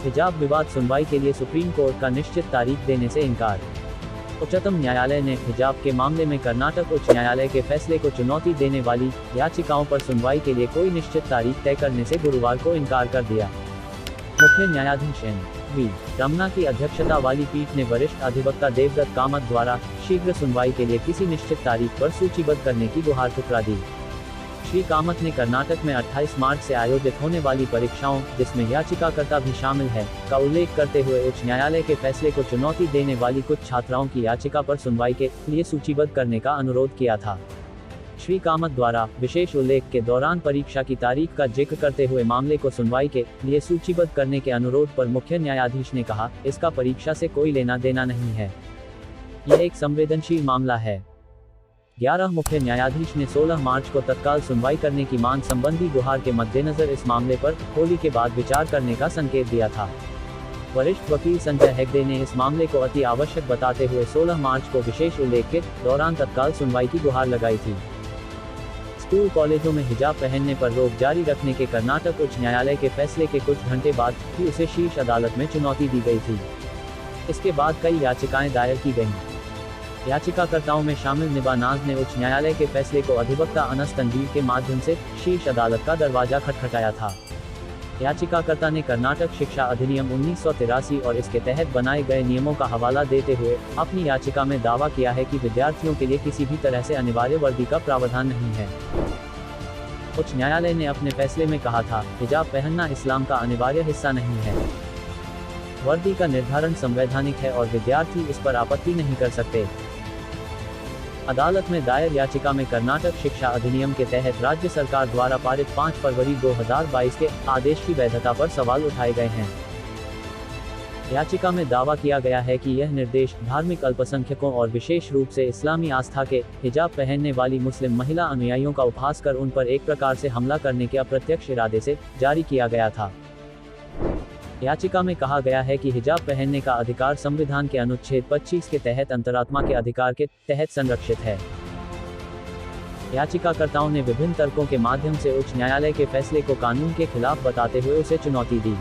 हिजाब विवाद सुनवाई के लिए सुप्रीम कोर्ट का निश्चित तारीख देने से इनकार। उच्चतम न्यायालय ने हिजाब के मामले में कर्नाटक उच्च न्यायालय के फैसले को चुनौती देने वाली याचिकाओं पर सुनवाई के लिए कोई निश्चित तारीख तय करने से गुरुवार को इनकार कर दिया। मुख्य न्यायाधीश एन.वी. रमन्ना की अध्यक्षता वाली पीठ ने वरिष्ठ अधिवक्ता देवदत्त कामत द्वारा शीघ्र सुनवाई के लिए किसी निश्चित तारीख पर सूचीबद्ध करने की गुहार ठुकरा दी। श्री कामत ने कर्नाटक में 28 मार्च से आयोजित होने वाली परीक्षाओं, जिसमें याचिकाकर्ता भी शामिल है, का उल्लेख करते हुए उच्च न्यायालय के फैसले को चुनौती देने वाली कुछ छात्राओं की याचिका पर सुनवाई के लिए सूचीबद्ध करने का अनुरोध किया था। श्री कामत द्वारा विशेष उल्लेख के दौरान परीक्षा की तारीख का जिक्र करते हुए मामले को सुनवाई के लिए सूचीबद्ध करने के अनुरोध पर मुख्य न्यायाधीश ने कहा, इसका परीक्षा से कोई लेना देना नहीं है। यह एक संवेदनशील मामला है। 11 मुख्य न्यायाधीश ने 16 मार्च को तत्काल सुनवाई करने की मांग संबंधी गुहार के मद्देनजर इस मामले पर होली के बाद विचार करने का संकेत दिया था। वरिष्ठ वकील संजय हेगड़े ने इस मामले को अति आवश्यक बताते हुए 16 मार्च को विशेष उल्लेख के दौरान तत्काल सुनवाई की गुहार लगाई थी। स्कूल कॉलेजों में हिजाब पहनने पर रोक जारी रखने के कर्नाटक उच्च न्यायालय के फैसले के कुछ घंटे बाद ही उसे शीर्ष अदालत में चुनौती दी गई थी। इसके बाद कई याचिकाएं दायर की गईं। याचिकाकर्ताओं में शामिल निबा नाज ने उच्च न्यायालय के फैसले को अधिवक्ता अनस तनवीर के माध्यम से शीर्ष अदालत का दरवाजा खटखटाया था। याचिकाकर्ता ने कर्नाटक शिक्षा अधिनियम 1983 और इसके तहत बनाए गए नियमों का हवाला देते हुए अपनी याचिका में दावा किया है कि विद्यार्थियों के लिए किसी भी तरह से अनिवार्य वर्दी का प्रावधान नहीं है। उच्च न्यायालय ने अपने फैसले में कहा था, हिजाब पहनना इस्लाम का अनिवार्य हिस्सा नहीं है। वर्दी का निर्धारण संवैधानिक है और विद्यार्थी इस पर आपत्ति नहीं कर सकते। अदालत में दायर याचिका में कर्नाटक शिक्षा अधिनियम के तहत राज्य सरकार द्वारा पारित 5 फरवरी 2022 के आदेश की वैधता पर सवाल उठाए गए हैं। याचिका में दावा किया गया है कि यह निर्देश धार्मिक अल्पसंख्यकों और विशेष रूप से इस्लामी आस्था के हिजाब पहनने वाली मुस्लिम महिला अनुयायियों का उपहास कर उन पर एक प्रकार से हमला करने के अप्रत्यक्ष इरादे से जारी किया गया था। याचिका में कहा गया है कि हिजाब पहनने का अधिकार संविधान के अनुच्छेद 25 के तहत अंतरात्मा के अधिकार के तहत संरक्षित है। याचिकाकर्ताओं ने विभिन्न तर्कों के माध्यम से उच्च न्यायालय के फैसले को कानून के खिलाफ बताते हुए उसे चुनौती दी।